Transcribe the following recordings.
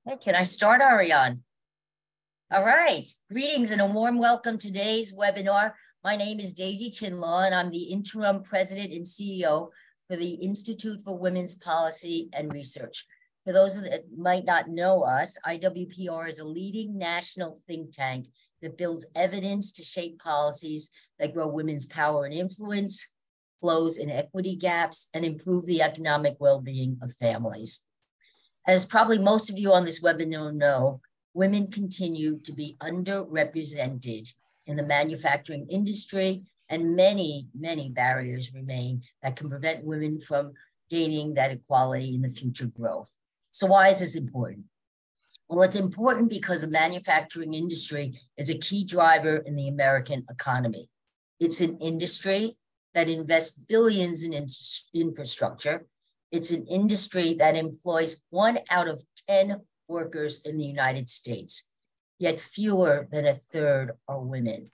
Hey, can I start, Ariane? All right. Greetings and a warm welcome to today's webinar. My name is Daisy Chinlaw, and I'm the interim president and CEO for the Institute for Women's Policy and Research. For those that might not know us, IWPR is a leading national think tank that builds evidence to shape policies that grow women's power and influence, close inequity gaps, and improve the economic well-being of families. As probably most of you on this webinar know, women continue to be underrepresented in the manufacturing industry, and many, many barriers remain that can prevent women from gaining that equality in the future growth. So why is this important? Well, it's important because the manufacturing industry is a key driver in the American economy. It's an industry that invests billions in infrastructure. It's an industry that employs 1 out of 10 workers in the United States, yet fewer than a third are women.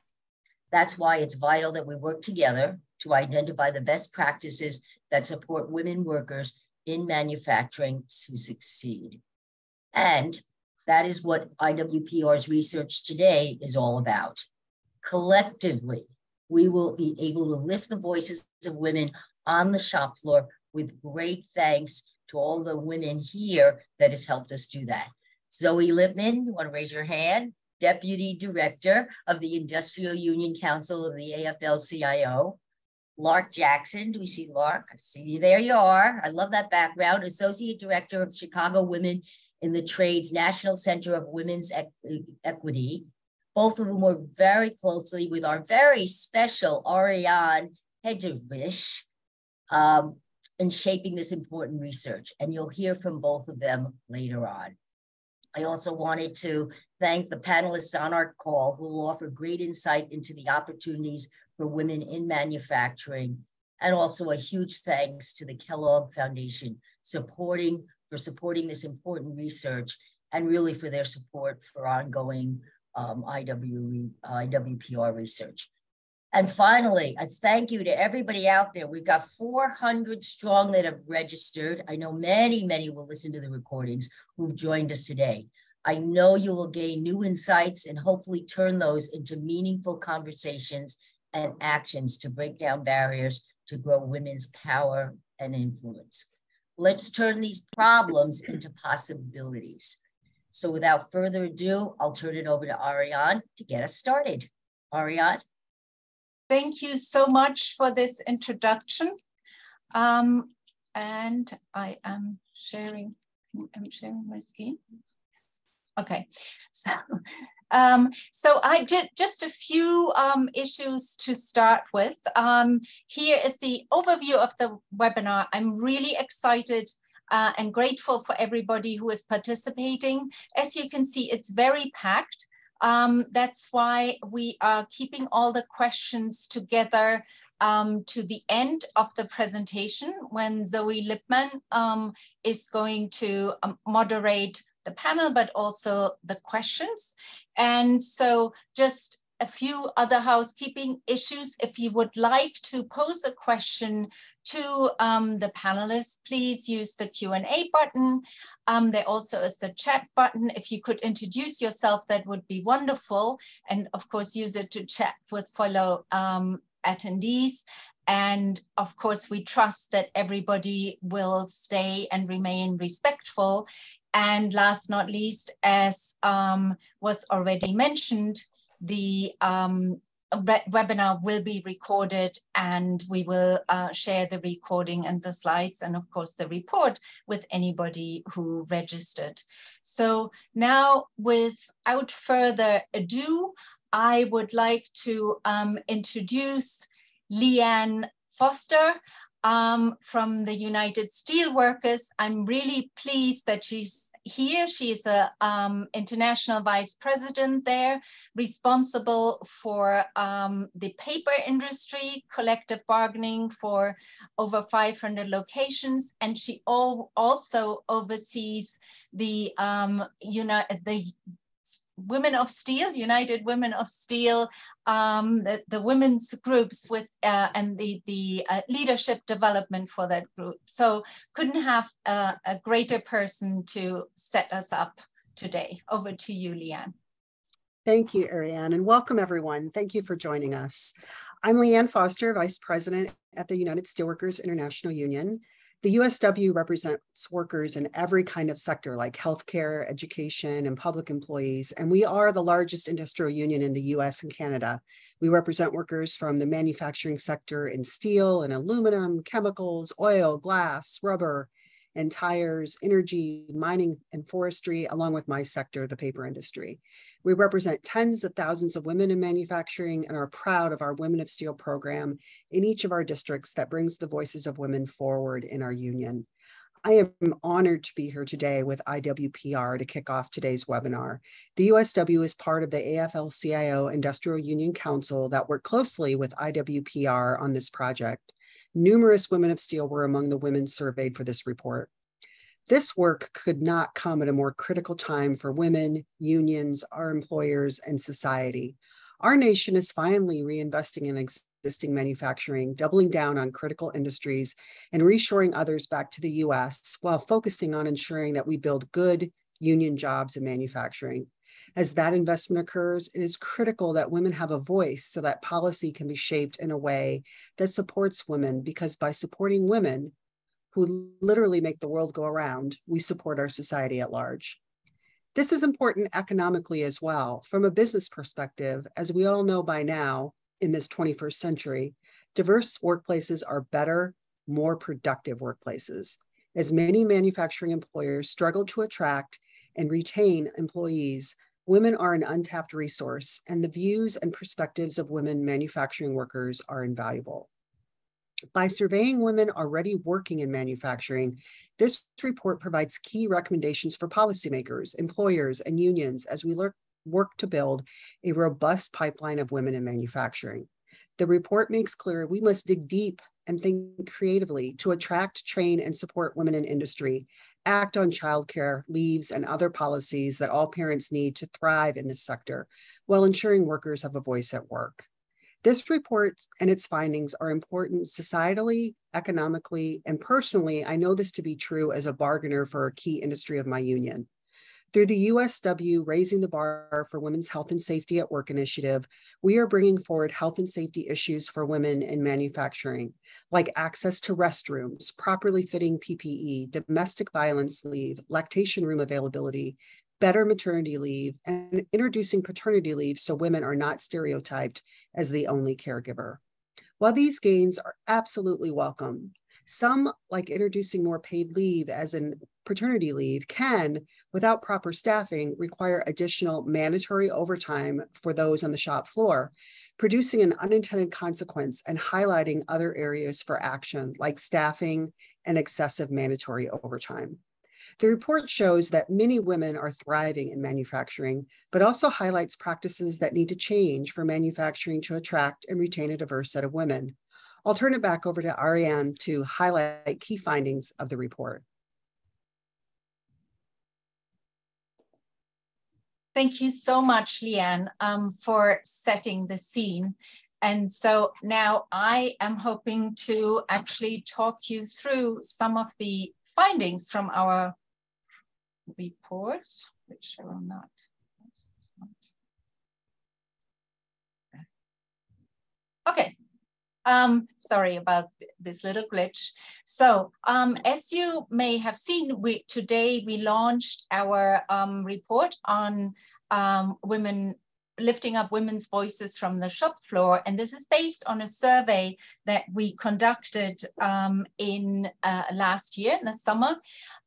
That's why it's vital that we work together to identify the best practices that support women workers in manufacturing to succeed. And that is what IWPR's research today is all about. Collectively, we will be able to lift the voices of women on the shop floor, with great thanks to all the women here that has helped us do that. Zoe Lipman, you want to raise your hand? Deputy Director of the Industrial Union Council of the AFL-CIO. Lark Jackson, do we see Lark? I see you, there you are. I love that background. Associate Director of Chicago Women in the Trades National Center of Women's Equity. Both of them work very closely with our very special Ariane Hedgevish, in shaping this important research, and you'll hear from both of them later on. I also wanted to thank the panelists on our call who will offer great insight into the opportunities for women in manufacturing, and also a huge thanks to the Kellogg Foundation for supporting this important research, and really for their support for ongoing IWPR research. And finally, a thank you to everybody out there. We've got 400 strong that have registered. I know many, many will listen to the recordings who've joined us today. I know you will gain new insights and hopefully turn those into meaningful conversations and actions to break down barriers to grow women's power and influence. Let's turn these problems into possibilities. So without further ado, I'll turn it over to Ariane to get us started. Ariane? Thank you so much for this introduction. And I am sharing my screen. Okay, so I did just a few issues to start with. Here is the overview of the webinar. I'm really excited and grateful for everybody who is participating. As you can see, it's very packed. That's why we are keeping all the questions together to the end of the presentation, when Zoe Lipman is going to moderate the panel, but also the questions. And so just a few other housekeeping issues. If you would like to pose a question to the panelists, please use the Q&A button. There also is the chat button. If you could introduce yourself, that would be wonderful. And of course, use it to chat with fellow attendees. And of course, we trust that everybody will stay and remain respectful. And last not least, as was already mentioned, the webinar will be recorded, and we will share the recording and the slides, and of course the report, with anybody who registered. So now, without further ado, I would like to introduce Leanne Foster from the United Steelworkers. I'm really pleased that she's here. She's a international vice president there, responsible for the paper industry, collective bargaining for over 500 locations, and she also oversees the Women of Steel, United Women of Steel, the women's groups with and the leadership development for that group. So couldn't have a greater person to set us up today. Over to you, Leanne. Thank you, Ariane, and welcome everyone. Thank you for joining us. I'm Leanne Foster, Vice President at the United Steelworkers International Union. The USW represents workers in every kind of sector like healthcare, education, and public employees, and we are the largest industrial union in the US and Canada. We represent workers from the manufacturing sector in steel and aluminum, chemicals, oil, glass, rubber, and tires, energy, mining, and forestry, along with my sector, the paper industry. We represent tens of thousands of women in manufacturing and are proud of our Women of Steel program in each of our districts that brings the voices of women forward in our union. I am honored to be here today with IWPR to kick off today's webinar. The USW is part of the AFL-CIO Industrial Union Council that worked closely with IWPR on this project. Numerous women of steel were among the women surveyed for this report. This work could not come at a more critical time for women, unions, our employers, and society. Our nation is finally reinvesting in existing manufacturing, doubling down on critical industries, and reshoring others back to the US while focusing on ensuring that we build good union jobs in manufacturing. As that investment occurs, it is critical that women have a voice so that policy can be shaped in a way that supports women, because by supporting women, who literally make the world go around, we support our society at large. This is important economically as well. From a business perspective, as we all know by now, in this 21st century, diverse workplaces are better, more productive workplaces. As many manufacturing employers struggle to attract and retain employees, women are an untapped resource, and the views and perspectives of women manufacturing workers are invaluable. By surveying women already working in manufacturing, this report provides key recommendations for policymakers, employers, and unions as we work to build a robust pipeline of women in manufacturing. The report makes clear we must dig deep and think creatively to attract, train, and support women in industry, act on childcare, leaves, and other policies that all parents need to thrive in this sector, while ensuring workers have a voice at work. This report and its findings are important societally, economically, and personally. I know this to be true as a bargainer for a key industry of my union. Through the USW Raising the Bar for Women's Health and Safety at Work initiative, we are bringing forward health and safety issues for women in manufacturing, like access to restrooms, properly fitting PPE, domestic violence leave, lactation room availability, better maternity leave, and introducing paternity leave so women are not stereotyped as the only caregiver. While these gains are absolutely welcome, some, like introducing more paid leave as in paternity leave, can, without proper staffing, require additional mandatory overtime for those on the shop floor, producing an unintended consequence and highlighting other areas for action, like staffing and excessive mandatory overtime. The report shows that many women are thriving in manufacturing, but also highlights practices that need to change for manufacturing to attract and retain a diverse set of women. I'll turn it back over to Ariane to highlight key findings of the report. Thank you so much, Leanne, for setting the scene. And so now I am hoping to actually talk you through some of the findings from our report, which I will not. Okay. Sorry about this little glitch. So as you may have seen, today we launched our report on women, lifting up women's voices from the shop floor. And this is based on a survey that we conducted in last year in the summer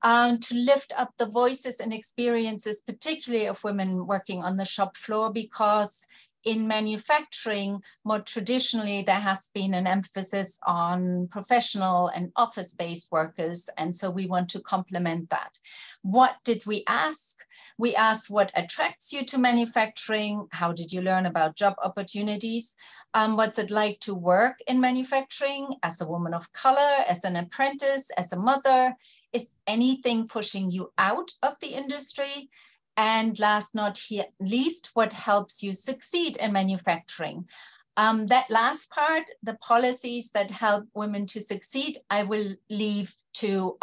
to lift up the voices and experiences, particularly of women working on the shop floor, because in manufacturing, more traditionally, there has been an emphasis on professional and office-based workers. And so we want to complement that. What did we ask? We asked what attracts you to manufacturing? How did you learn about job opportunities? What's it like to work in manufacturing as a woman of color, as an apprentice, as a mother? Is anything pushing you out of the industry? And last not least, what helps you succeed in manufacturing? That last part, the policies that help women to succeed, I will leave to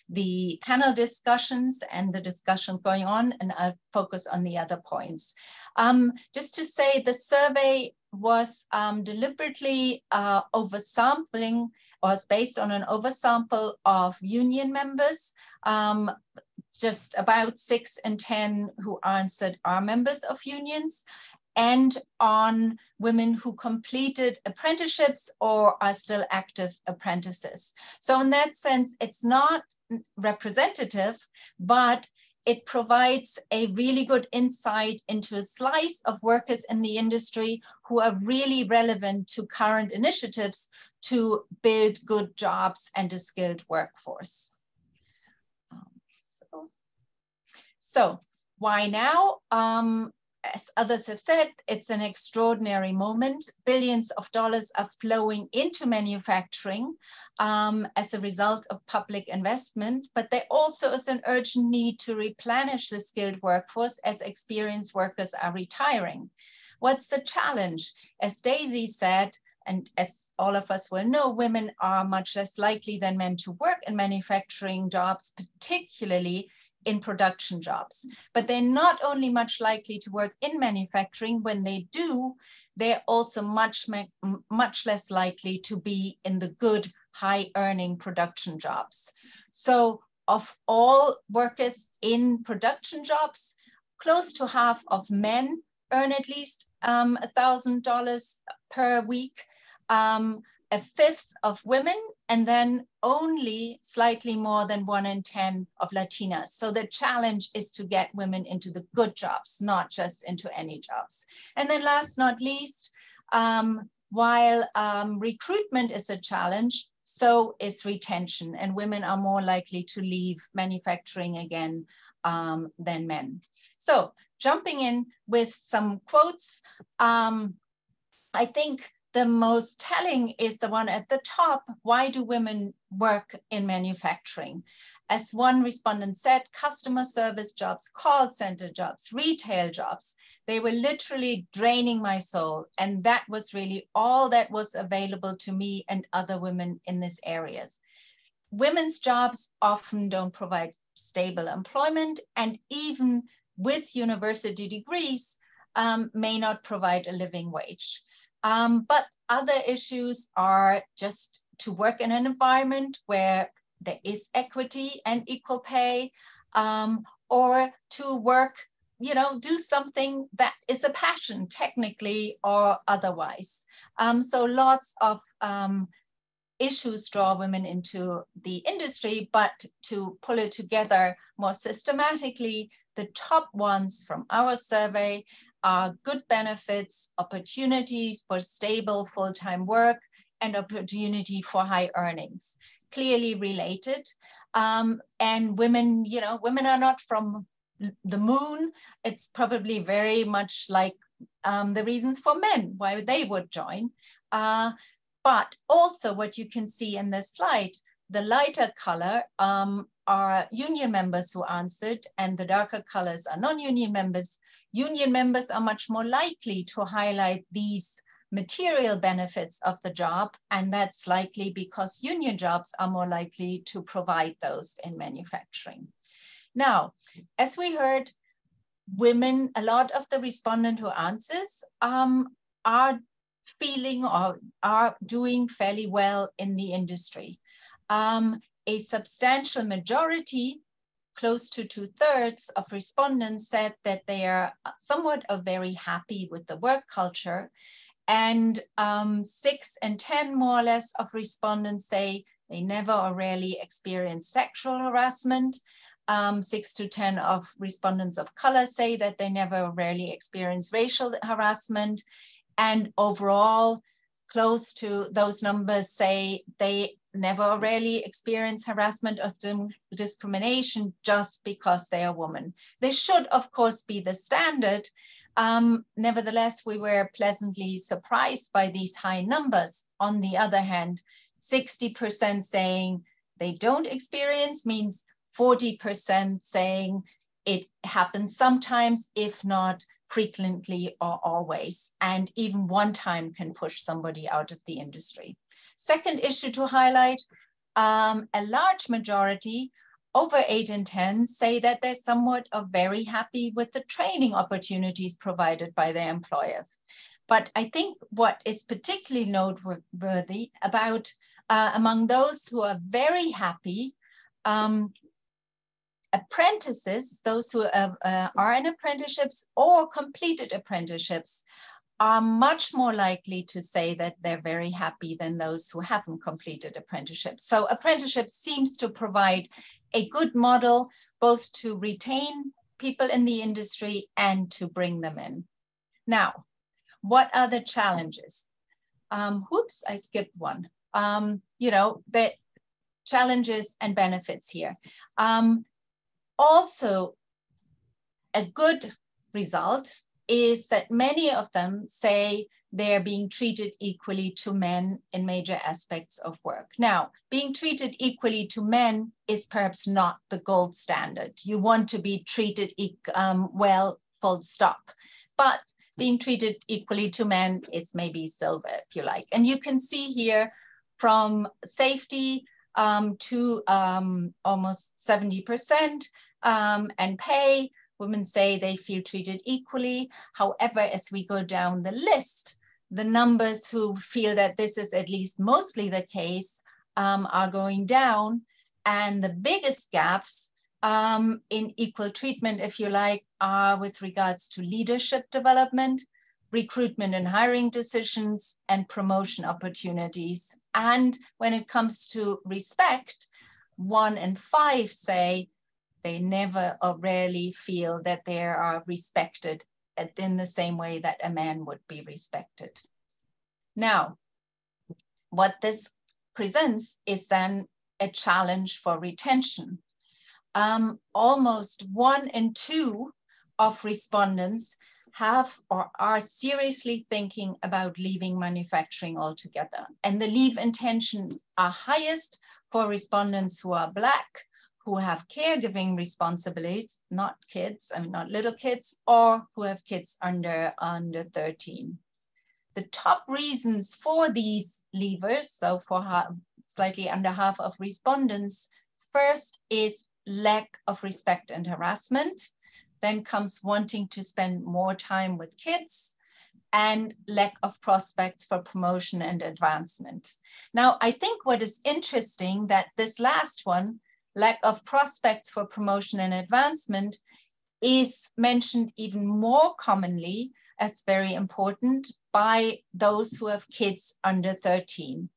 the panel discussions and the discussion going on, and I'll focus on the other points. Just to say, the survey was deliberately oversampling, or was based on an oversample of union members. Just about 6 in 10 who answered are members of unions, and on women who completed apprenticeships or are still active apprentices. So in that sense, it's not representative, but it provides a really good insight into a slice of workers in the industry who are really relevant to current initiatives to build good jobs and a skilled workforce. So why now? As others have said, it's an extraordinary moment. Billions of dollars are flowing into manufacturing as a result of public investment, but there also is an urgent need to replenish the skilled workforce as experienced workers are retiring. What's the challenge? As Daisy said, and as all of us will know, women are much less likely than men to work in manufacturing jobs, particularly in production jobs. But they're not only much likely to work in manufacturing. When they do, they're also much less likely to be in the good, high-earning production jobs. So of all workers in production jobs, close to half of men earn at least $1,000 per week, a fifth of women, and then only slightly more than 1 in 10 of Latinas. So the challenge is to get women into the good jobs, not just into any jobs. And then last not least, while recruitment is a challenge, so is retention, and women are more likely to leave manufacturing again than men. So jumping in with some quotes, I think the most telling is the one at the top. Why do women work in manufacturing? As one respondent said, customer service jobs, call center jobs, retail jobs, they were literally draining my soul. And that was really all that was available to me and other women in these areas. Women's jobs often don't provide stable employment, and even with university degrees, may not provide a living wage. But other issues are just to work in an environment where there is equity and equal pay, or to work, do something that is a passion, technically or otherwise. So lots of issues draw women into the industry, but to pull it together more systematically, the top ones from our survey are good benefits, opportunities for stable full-time work, and opportunity for high earnings, clearly related. And women, women are not from the moon. It's probably very much like the reasons for men, why they would join. But also what you can see in this slide, the lighter color are union members who answered, and the darker colors are non-union members. Union members are much more likely to highlight these material benefits of the job, and that's likely because union jobs are more likely to provide those in manufacturing. Now, as we heard, women, a lot of the respondent who answers are feeling or are doing fairly well in the industry. A substantial majority, close to 2/3 of respondents, said that they are somewhat or very happy with the work culture. And 6 in 10 more or less of respondents say they never or rarely experience sexual harassment. 6 to 10 of respondents of color say that they never or rarely experience racial harassment. And overall, close to those numbers say they never or rarely experience harassment or discrimination just because they are women. This should, of course, be the standard. Nevertheless, we were pleasantly surprised by these high numbers. On the other hand, 60% saying they don't experience means 40% saying it happens sometimes, if not frequently or always, and even one time can push somebody out of the industry. Second issue to highlight, a large majority, over 8 in 10, say that they're somewhat or very happy with the training opportunities provided by their employers. But I think what is particularly noteworthy about among those who are very happy, apprentices, those who are in apprenticeships or completed apprenticeships, are much more likely to say that they're very happy than those who haven't completed apprenticeships. So apprenticeship seems to provide a good model both to retain people in the industry and to bring them in. Now, what are the challenges? Oops, I skipped one. The challenges and benefits here. Also, a good result is that many of them say they're being treated equally to men in major aspects of work. Now, being treated equally to men is perhaps not the gold standard. You want to be treated well, full stop. But being treated equally to men is maybe silver, if you like. And you can see here from safety to almost 70%, and pay, women say they feel treated equally. However, as we go down the list, the numbers who feel that this is at least mostly the case are going down. And the biggest gaps in equal treatment, if you like, are with regards to leadership development, recruitment and hiring decisions, and promotion opportunities. And when it comes to respect, 1 in 5 say they never or rarely feel that they are respected in the same way that a man would be respected. Now, what this presents is then a challenge for retention. Almost 1 in 2 of respondents have or are seriously thinking about leaving manufacturing altogether. And the leave intentions are highest for respondents who are Black, who have caregiving responsibilities, not kids, not little kids, or who have kids under 13. The top reasons for these leavers, so for slightly under half of respondents, first is lack of respect and harassment, then comes wanting to spend more time with kids, and lack of prospects for promotion and advancement. Now, I think what is interesting that this last one, lack of prospects for promotion and advancement, is mentioned even more commonly as very important by those who have kids under 13.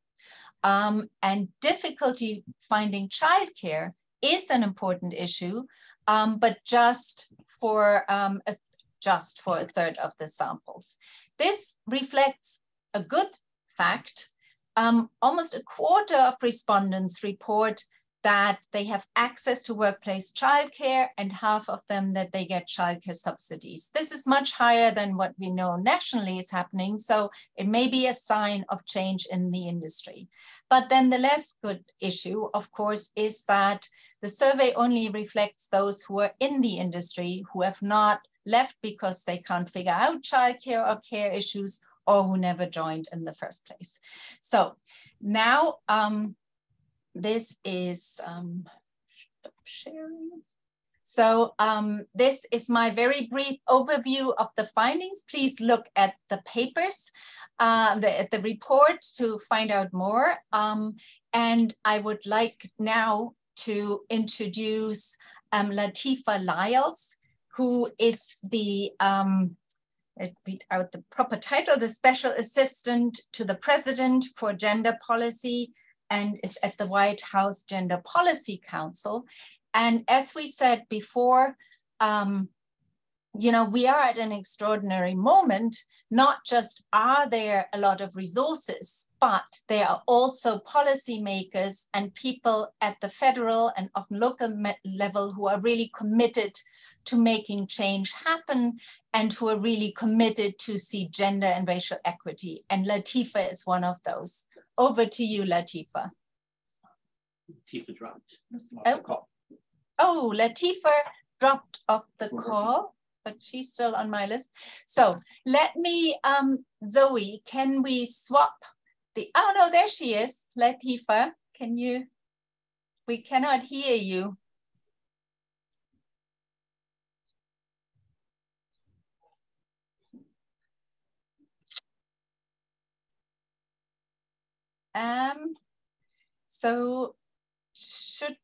And difficulty finding childcare is an important issue, but just for a third of the samples. This reflects a good fact. Almost a quarter of respondents report that they have access to workplace childcare, and half of them that they get childcare subsidies. This is much higher than what we know nationally is happening, so it may be a sign of change in the industry. But then the less good issue, of course, is that the survey only reflects those who are in the industry, who have not left because they can't figure out childcare or care issues, or who never joined in the first place. So now, this is stop sharing. So this is my very brief overview of the findings. Please look at the papers, at the report to find out more. And I would like now to introduce Latifa Lyles, who is the, let's read out the proper title, the Special Assistant to the President for Gender Policy, and is at the White House Gender Policy Council. And as we said before, we are at an extraordinary moment. Not just are there a lot of resources, but there are also policymakers and people at the federal and often local level who are really committed to making change happen and who are really committed to see gender and racial equity. And Latifa is one of those. Over to you, Latifa. Latifa dropped off Oh. the call. Oh, Latifa dropped off the call. but she's still on my list. So let me, Zoe, can we swap the, oh no, there she is. Latifa, can you, we cannot hear you. So should,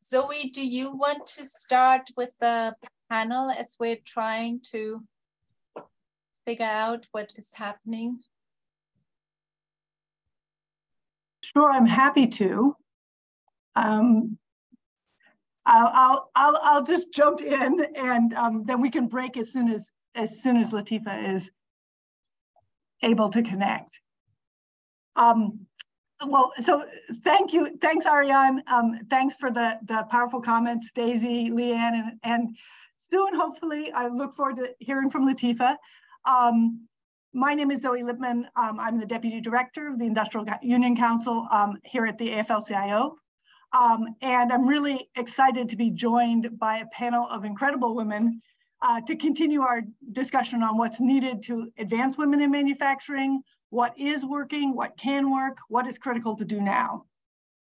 Zoe, do you want to start with the panel as we're trying to figure out what is happening? Sure, I'm happy to. I'll just jump in, and then we can break as soon as Latifa is able to connect. Well, so thank you. Thanks, Ariane. Thanks for the powerful comments, Daisy, Leanne, and soon, hopefully, I look forward to hearing from Latifa. My name is Zoe Lipman. I'm the Deputy Director of the Industrial Union Council here at the AFL-CIO. And I'm really excited to be joined by a panel of incredible women to continue our discussion on what's needed to advance women in manufacturing, what is working, what can work, what is critical to do now.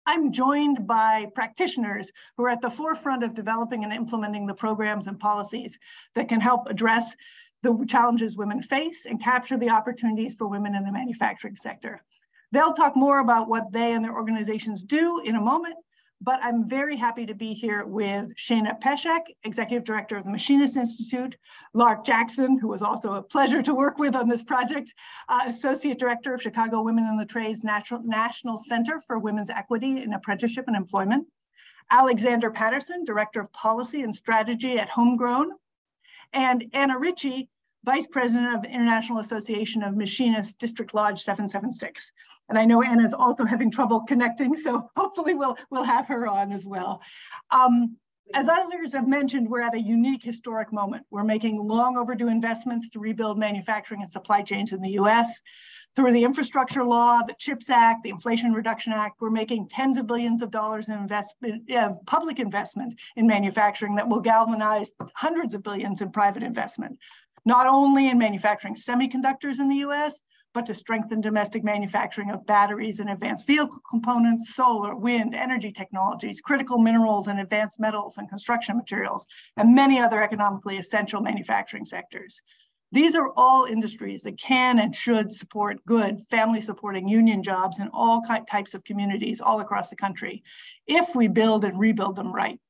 I'm joined by practitioners who are at the forefront of developing and implementing the programs and policies that can help address the challenges women face and capture the opportunities for women in the manufacturing sector. They'll talk more about what they and their organizations do in a moment, but I'm very happy to be here with Shana Peshek, Executive Director of the Machinist Institute, Lark Jackson, who was also a pleasure to work with on this project, Associate Director of Chicago Women in the Trades National Center for Women's Equity in Apprenticeship and Employment, Alexander Patterson, Director of Policy and Strategy at Homegrown, and Anna Richie, Vice President of the International Association of Machinists, District Lodge 776. And I know Anna's also having trouble connecting, so hopefully we'll have her on as well. As others have mentioned, we're at a unique historic moment. We're making long overdue investments to rebuild manufacturing and supply chains in the US. Through the infrastructure law, the CHIPS Act, the Inflation Reduction Act, we're making tens of billions of dollars in public investment in manufacturing that will galvanize hundreds of billions in private investment, not only in manufacturing semiconductors in the US, but to strengthen domestic manufacturing of batteries and advanced vehicle components, solar, wind, energy technologies, critical minerals and advanced metals and construction materials, and many other economically essential manufacturing sectors. These are all industries that can and should support good family-supporting union jobs in all types of communities all across the country, if we build and rebuild them right.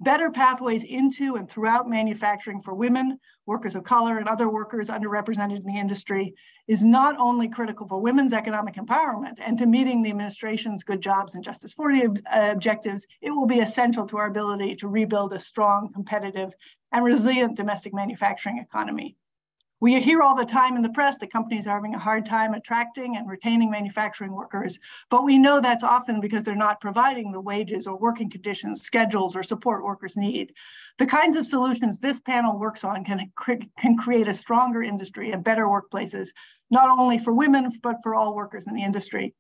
Better pathways into and throughout manufacturing for women, workers of color, and other workers underrepresented in the industry is not only critical for women's economic empowerment and to meeting the administration's good jobs and Justice 40 objectives, it will be essential to our ability to rebuild a strong, competitive, and resilient domestic manufacturing economy. We hear all the time in the press that companies are having a hard time attracting and retaining manufacturing workers, but we know that's often because they're not providing the wages or working conditions, schedules, or support workers need. The kinds of solutions this panel works on can create a stronger industry and better workplaces, not only for women, but for all workers in the industry.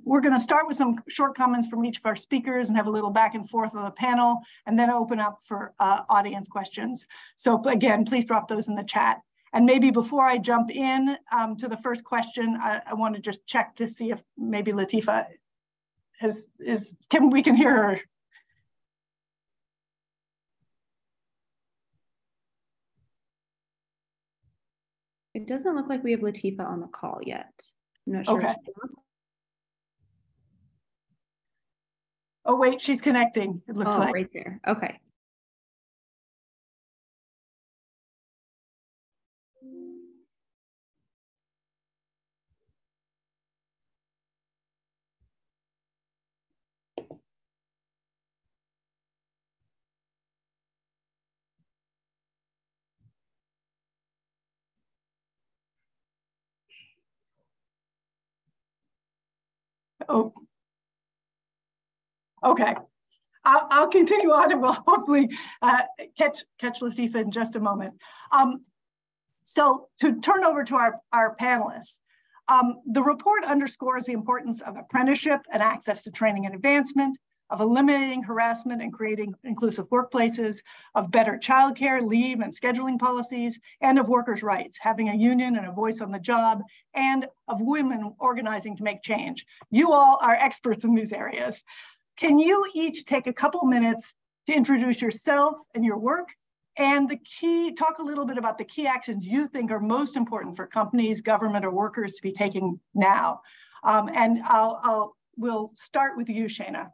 We're going to start with some short comments from each of our speakers and have a little back and forth on the panel, and then open up for audience questions. So again, please drop those in the chat. And maybe before I jump in to the first question, I want to just check to see if maybe Latifa we can hear her. It doesn't look like we have Latifa on the call yet. I'm not sure. Okay. Oh, wait, she's connecting, it looks like. Right there. Okay. Oh. Okay, I'll continue on and we'll hopefully catch Latifah in just a moment. So to turn over to our panelists, the report underscores the importance of apprenticeship and access to training and advancement, of eliminating harassment and creating inclusive workplaces, of better childcare, leave, and scheduling policies, and of workers' rights, having a union and a voice on the job, and of women organizing to make change. You all are experts in these areas. Can you each take a couple minutes to introduce yourself and your work, and talk a little bit about the key actions you think are most important for companies, government, or workers to be taking now? And we'll start with you, Shana.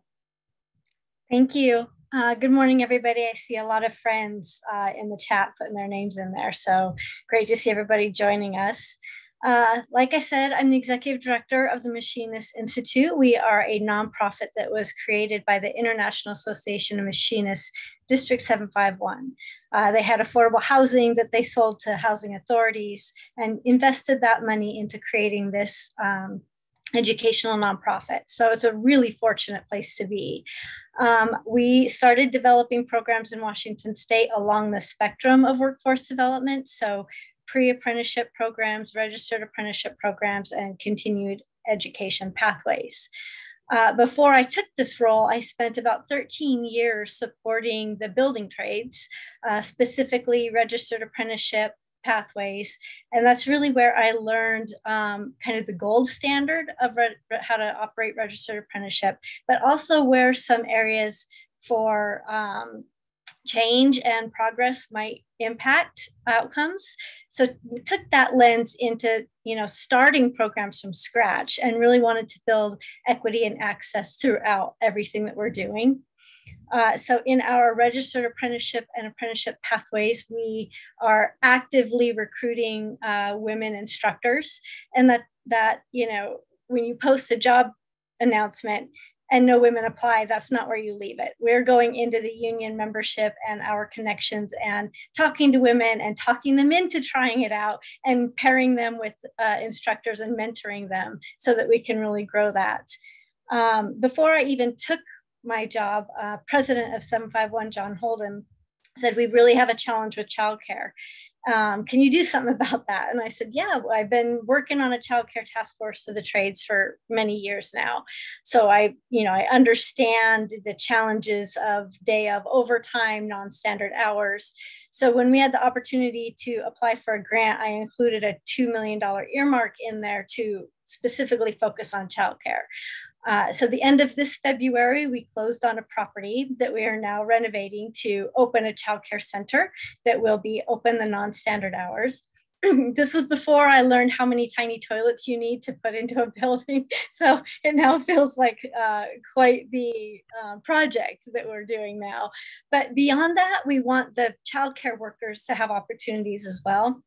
Thank you. Good morning, everybody. I see a lot of friends in the chat putting their names in there. So great to see everybody joining us. Like I said, I'm the executive director of the Machinist Institute. We are a nonprofit that was created by the International Association of Machinists, District 751. They had affordable housing that they sold to housing authorities and invested that money into creating this educational nonprofit. So it's a really fortunate place to be. We started developing programs in Washington State along the spectrum of workforce development. So pre-apprenticeship programs, registered apprenticeship programs, and continued education pathways. Before I took this role, I spent about 13 years supporting the building trades, specifically registered apprenticeship pathways. And that's really where I learned kind of the gold standard of how to operate registered apprenticeship, but also where some areas for change and progress might impact outcomes. So we took that lens into, starting programs from scratch and really wanted to build equity and access throughout everything that we're doing. So in our registered apprenticeship and apprenticeship pathways, we are actively recruiting women instructors, and that when you post a job announcement and no women apply, that's not where you leave it. We're going into the union membership and our connections and talking to women and talking them into trying it out and pairing them with instructors and mentoring them so that we can really grow that. Before I even took my job, president of 751, John Holden, said, we really have a challenge with childcare. Can you do something about that? And I said, yeah, I've been working on a childcare task force for the trades for many years now. So I understand the challenges of day of overtime, non-standard hours. So when we had the opportunity to apply for a grant, I included a $2 million earmark in there to specifically focus on childcare. So the end of this February, we closed on a property that we are now renovating to open a childcare center that will be open the non-standard hours. This was before I learned how many tiny toilets you need to put into a building. So it now feels like quite the project that we're doing now. But beyond that, we want the childcare workers to have opportunities as well.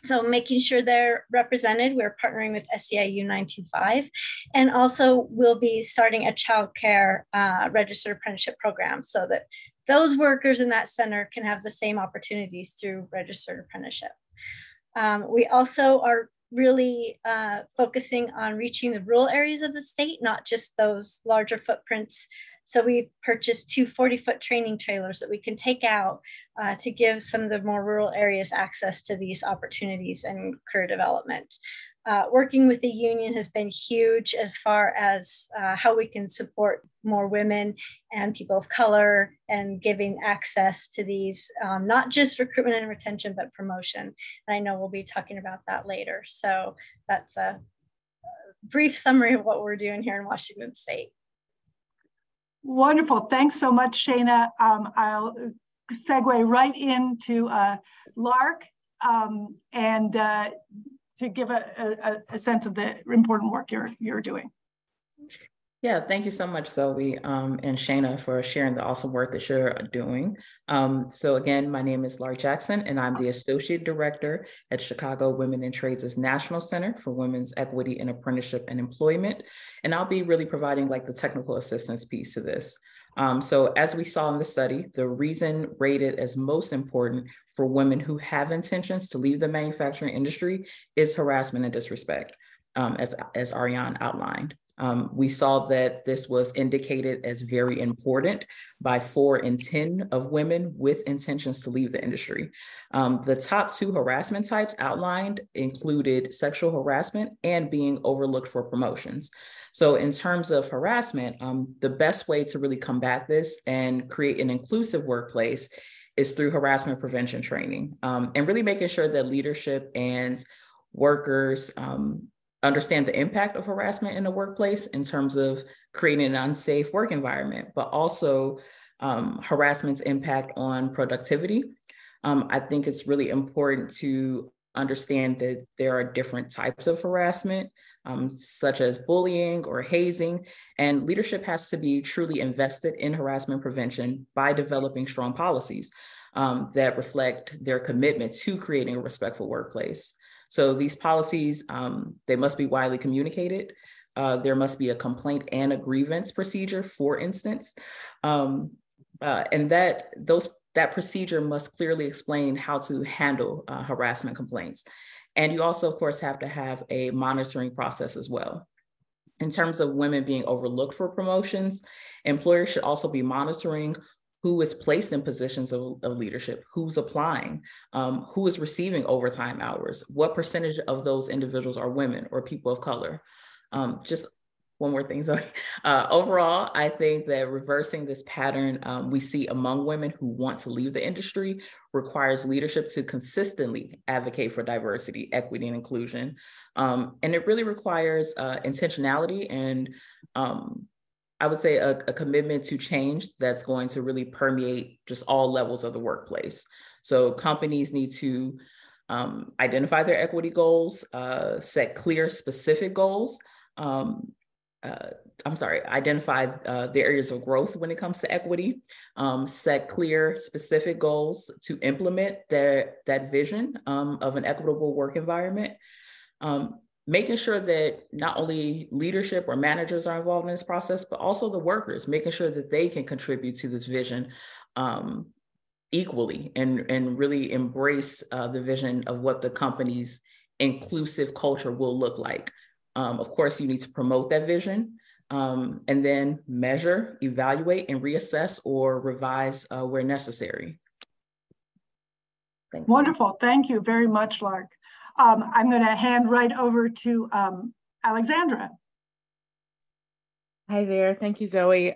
So making sure they're represented, we're partnering with SEIU 925, and also we'll be starting a childcare registered apprenticeship program so that those workers in that center can have the same opportunities through registered apprenticeship. We also are really focusing on reaching the rural areas of the state, not just those larger footprints. So we purchased 2 40-foot training trailers that we can take out to give some of the more rural areas access to these opportunities and career development. Working with the union has been huge as far as how we can support more women and people of color and giving access to these, not just recruitment and retention, but promotion. And I know we'll be talking about that later. So that's a brief summary of what we're doing here in Washington State. Wonderful. Thanks so much, Shana. I'll segue right into Lark and to give a sense of the important work you're doing. Yeah, thank you so much, Zoe and Shana, for sharing the awesome work that you're doing. So again, my name is Lark Jackson, and I'm the Associate Director at Chicago Women in Trades' National Center for Women's Equity in Apprenticeship and Employment. And I'll be really providing like the technical assistance piece to this. So as we saw in the study, the reason rated as most important for women who have intentions to leave the manufacturing industry is harassment and disrespect, as Ariane outlined. We saw that this was indicated as very important by 4 in 10 of women with intentions to leave the industry. The top 2 harassment types outlined included sexual harassment and being overlooked for promotions. So in terms of harassment, the best way to really combat this and create an inclusive workplace is through harassment prevention training, and really making sure that leadership and workers understand the impact of harassment in the workplace in terms of creating an unsafe work environment, but also harassment's impact on productivity. I think it's really important to understand that there are different types of harassment, such as bullying or hazing, and leadership has to be truly invested in harassment prevention by developing strong policies that reflect their commitment to creating a respectful workplace. So these policies, they must be widely communicated. There must be a complaint and a grievance procedure, for instance, and that procedure must clearly explain how to handle harassment complaints. And you also, of course, have to have a monitoring process as well. In terms of women being overlooked for promotions, employers should also be monitoring who is placed in positions of leadership, who's applying, who is receiving overtime hours, what percentage of those individuals are women or people of color. Just one more thing, Zoe. Overall, I think that reversing this pattern we see among women who want to leave the industry requires leadership to consistently advocate for diversity, equity, and inclusion. And it really requires intentionality and I would say a commitment to change that's going to really permeate just all levels of the workplace. So companies need to identify their equity goals, set clear, specific goals. Identify the areas of growth when it comes to equity, set clear, specific goals to implement that vision of an equitable work environment. Making sure that not only leadership or managers are involved in this process, but also the workers, making sure that they can contribute to this vision equally and really embrace the vision of what the company's inclusive culture will look like. Of course, you need to promote that vision and then measure, evaluate, and reassess or revise where necessary. Thanks. Wonderful. Thank you very much, Lark. I'm going to hand right over to Alexandra. Hi there. Thank you, Zoe.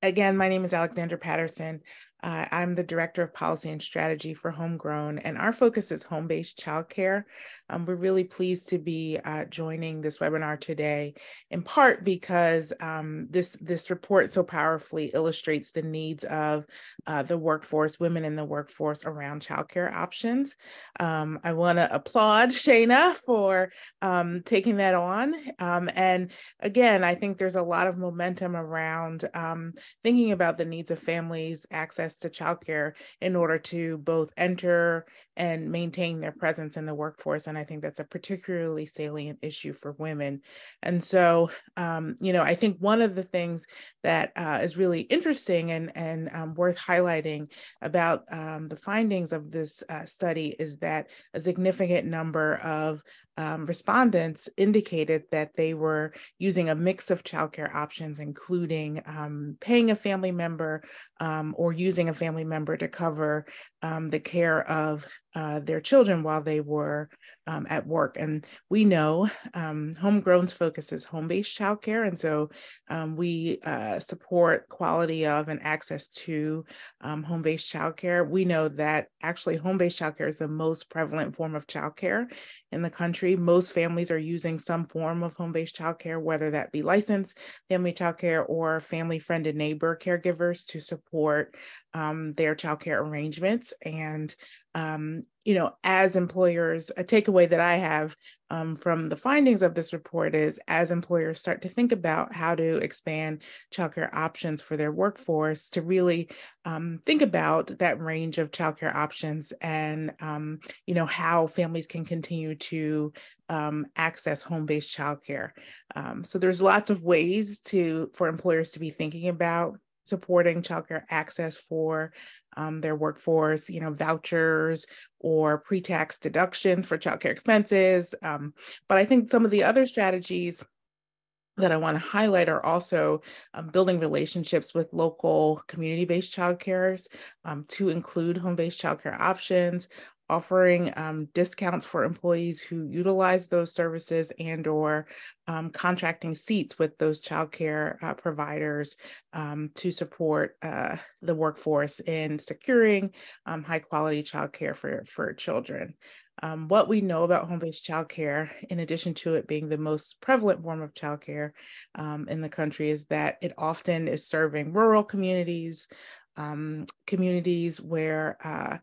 Again, my name is Alexandra Patterson. I'm the Director of Policy and Strategy for Homegrown, and our focus is home-based childcare. We're really pleased to be joining this webinar today, in part because this report so powerfully illustrates the needs of the workforce, women in the workforce around childcare options. I want to applaud Shana for taking that on. And again, I think there's a lot of momentum around thinking about the needs of families, access to childcare in order to both enter and maintain their presence in the workforce. And I think that's a particularly salient issue for women. And so, I think one of the things that is really interesting and worth highlighting about the findings of this study is that a significant number of respondents indicated that they were using a mix of childcare options, including paying a family member or using a family member to cover the care of their children while they were at work. And we know Homegrown's focus is home-based childcare. And so we support quality of and access to home-based childcare. We know that actually home-based childcare is the most prevalent form of childcare in the country. Most families are using some form of home-based childcare, whether that be licensed family childcare or family friend and neighbor caregivers to support their childcare arrangements. And as employers, a takeaway that I have from the findings of this report is as employers start to think about how to expand childcare options for their workforce, to really think about that range of childcare options and, how families can continue to access home-based childcare. So there's lots of ways for employers to be thinking about supporting childcare access for their workforce, vouchers or pre-tax deductions for childcare expenses. But I think some of the other strategies that I want to highlight are also building relationships with local community-based childcares to include home-based childcare options, offering discounts for employees who utilize those services, and or contracting seats with those childcare providers to support the workforce in securing high quality childcare for children. What we know about home-based childcare, in addition to it being the most prevalent form of childcare in the country, is that it often is serving rural communities, communities where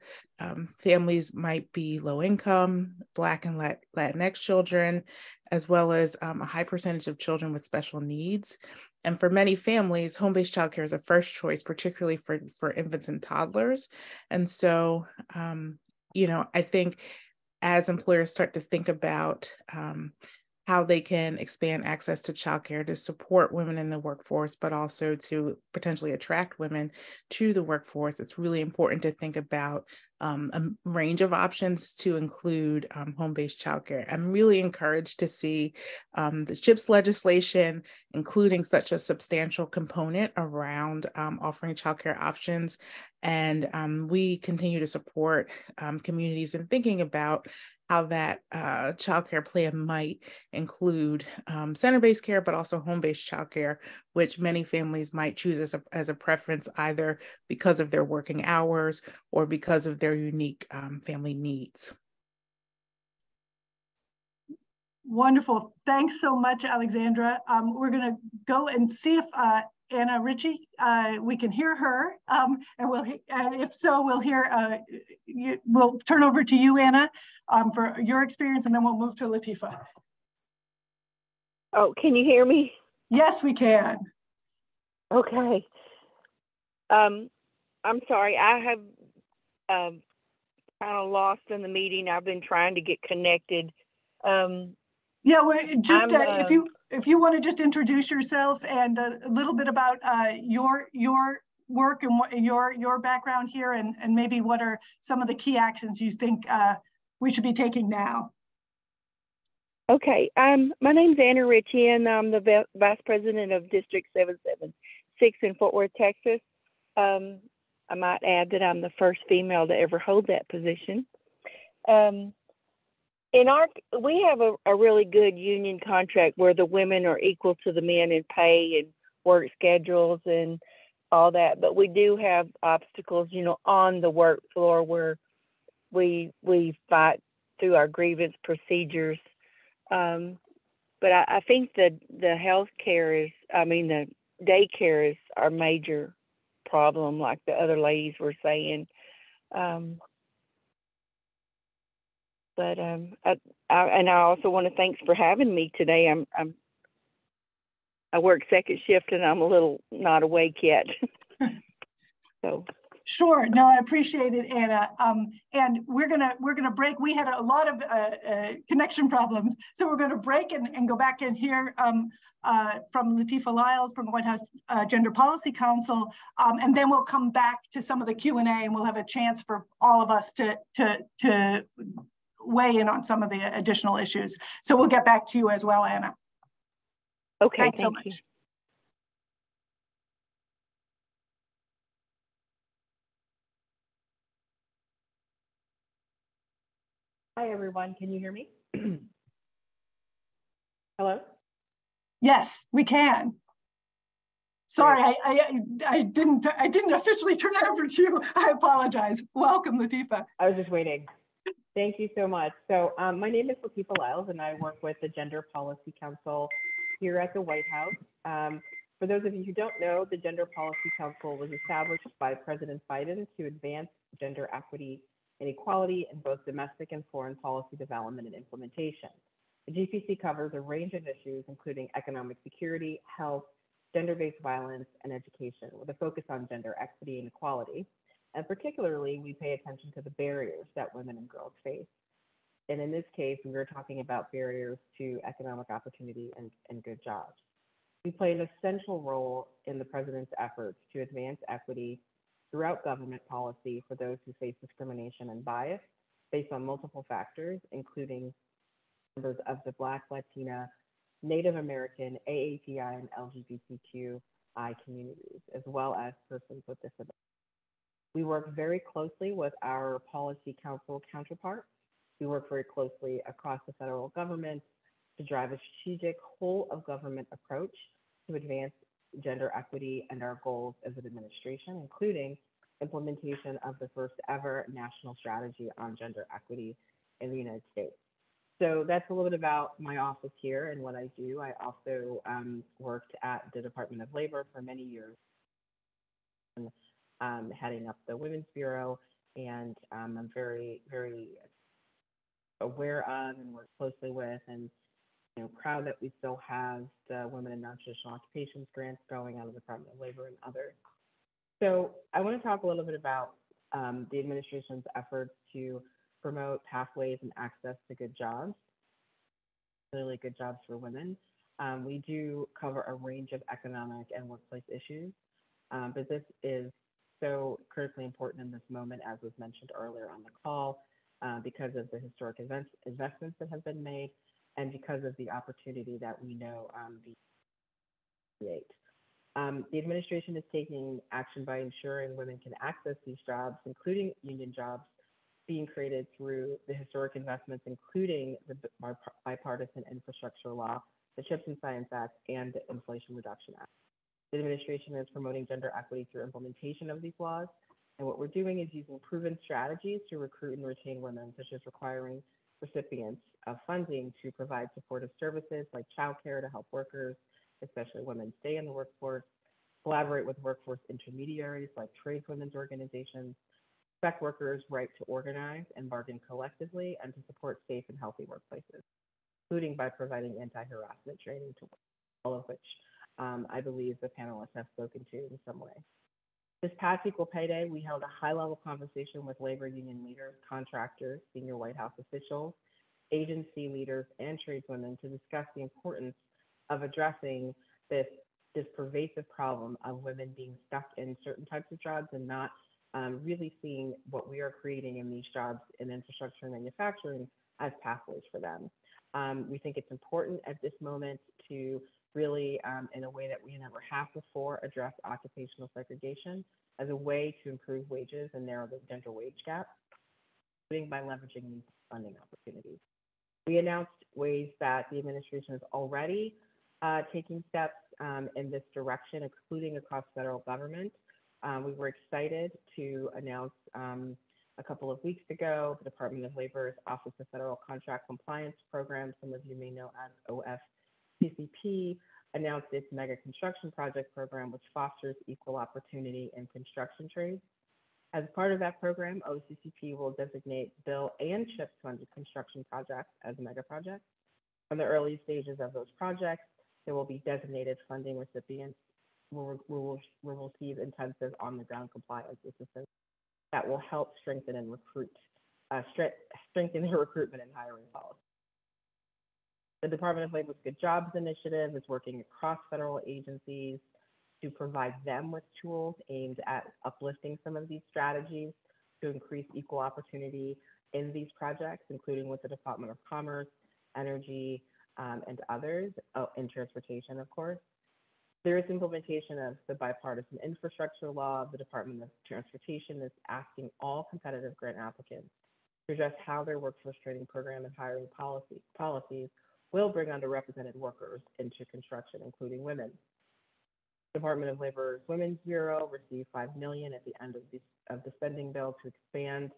families might be low income, Black and Latinx children, as well as a high percentage of children with special needs. And for many families, home-based childcare is a first choice, particularly for infants and toddlers. And so, I think as employers start to think about how they can expand access to childcare to support women in the workforce, but also to potentially attract women to the workforce, it's really important to think about a range of options to include home-based childcare. I'm really encouraged to see the CHIPS legislation including such a substantial component around offering childcare options. And we continue to support communities in thinking about how that childcare plan might include center-based care, but also home-based childcare, which many families might choose as a preference, either because of their working hours or because of their unique family needs. Wonderful. Thanks so much, Alexandra. We're going to go and see if Anna Richie, we can hear her, and if so, we'll hear. We'll turn over to you, Anna, for your experience, and then we'll move to Latifa. Oh, can you hear me? Yes, we can. Okay. I'm sorry. I have kind of lost in the meeting. I've been trying to get connected. Yeah, we're just if you want to just introduce yourself and a little bit about your work and what your background here, and maybe what are some of the key actions you think we should be taking now. Okay, my name's Anna Richie, and I'm the Vice President of District 776 in Fort Worth, Texas. I might add that I'm the first female to ever hold that position. We have a really good union contract where the women are equal to the men in pay and work schedules and all that, but we do have obstacles, on the work floor where we fight through our grievance procedures. But I think that the the daycare is our major problem, like the other ladies were saying. I also want to thanks for having me today. I work second shift and I'm a little not awake yet. So. Sure. No, I appreciate it, Anna. And we're gonna break. We had a lot of connection problems, so we're gonna break and go back and hear from Latifah Lyles from the White House Gender Policy Council, and then we'll come back to some of the Q&A, and we'll have a chance for all of us to weigh in on some of the additional issues. So we'll get back to you as well, Anna. Okay, thanks so much. You. Hi, everyone. Can you hear me? Hello? Yes, we can. Sorry, I didn't officially turn it over to you. I apologize. Welcome, Latifa. I was just waiting. Thank you so much. So my name is Latifah Lyles, and I work with the Gender Policy Council here at the White House. For those of you who don't know, the Gender Policy Council was established by President Biden to advance gender equity and equality in both domestic and foreign policy development and implementation. The GPC covers a range of issues, including economic security, health, gender-based violence, and education, with a focus on gender equity and equality. And particularly, we pay attention to the barriers that women and girls face. And in this case, we were talking about barriers to economic opportunity and good jobs. We play an essential role in the president's efforts to advance equity throughout government policy for those who face discrimination and bias based on multiple factors, including members of the Black, Latina, Native American, AAPI, and LGBTQI communities, as well as persons with disabilities. We work very closely with our policy council counterparts. We work very closely across the federal government to drive a strategic whole of government approach to advance gender equity and our goals as an administration, including implementation of the first ever national strategy on gender equity in the United States. So that's a little bit about my office here and what I do. I also worked at the Department of Labor for many years, heading up the Women's Bureau, and I'm very, very aware of and work closely with, and proud that we still have the Women in Non-Traditional Occupations grants going out of the Department of Labor and others. So I want to talk a little bit about the administration's efforts to promote pathways and access to good jobs, really good jobs for women. We do cover a range of economic and workplace issues, but this is so critically important in this moment, as was mentioned earlier on the call, because of the historic investments that have been made and because of the opportunity that we know these create. The administration is taking action by ensuring women can access these jobs, including union jobs, being created through the historic investments, including the bipartisan infrastructure law, the CHIPS and Science Act, and the Inflation Reduction Act. The administration is promoting gender equity through implementation of these laws. And what we're doing is using proven strategies to recruit and retain women, such as requiring recipients of funding to provide supportive services like childcare to help workers, especially women, stay in the workforce, collaborate with workforce intermediaries like tradeswomen's organizations, respect workers' right to organize and bargain collectively, and to support safe and healthy workplaces, including by providing anti-harassment training to workers, all of which I believe the panelists have spoken to in some way. This past Equal Pay Day, we held a high-level conversation with labor union leaders, contractors, senior White House officials, agency leaders, and tradeswomen to discuss the importance of addressing this pervasive problem of women being stuck in certain types of jobs and not really seeing what we are creating in these jobs in infrastructure and manufacturing as pathways for them. We think it's important at this moment to really, in a way that we never have before, address occupational segregation as a way to improve wages and narrow the gender wage gap, including by leveraging these funding opportunities. We announced ways that the administration is already taking steps in this direction, including across federal government. We were excited to announce a couple of weeks ago, the Department of Labor's Office of Federal Contract Compliance Program, some of you may know as Occp, announced its mega construction project program, which fosters equal opportunity in construction trades. As part of that program, OCCP will designate bill and CHIPS funded construction projects as mega projects. From the early stages of those projects, there will be designated funding recipients who will receive intensive on-the-ground compliance assistance that will help strengthen and strengthen the recruitment and hiring policy. The Department of Labor's Good Jobs Initiative is working across federal agencies to provide them with tools aimed at uplifting some of these strategies to increase equal opportunity in these projects, including with the Department of Commerce, Energy, and others, and transportation, of course. There is implementation of the bipartisan infrastructure law. The Department of Transportation is asking all competitive grant applicants to address how their workforce training program and hiring policies will bring underrepresented workers into construction, including women. Department of Labor's Women's Bureau received $5 million at the end of the spending bill to expand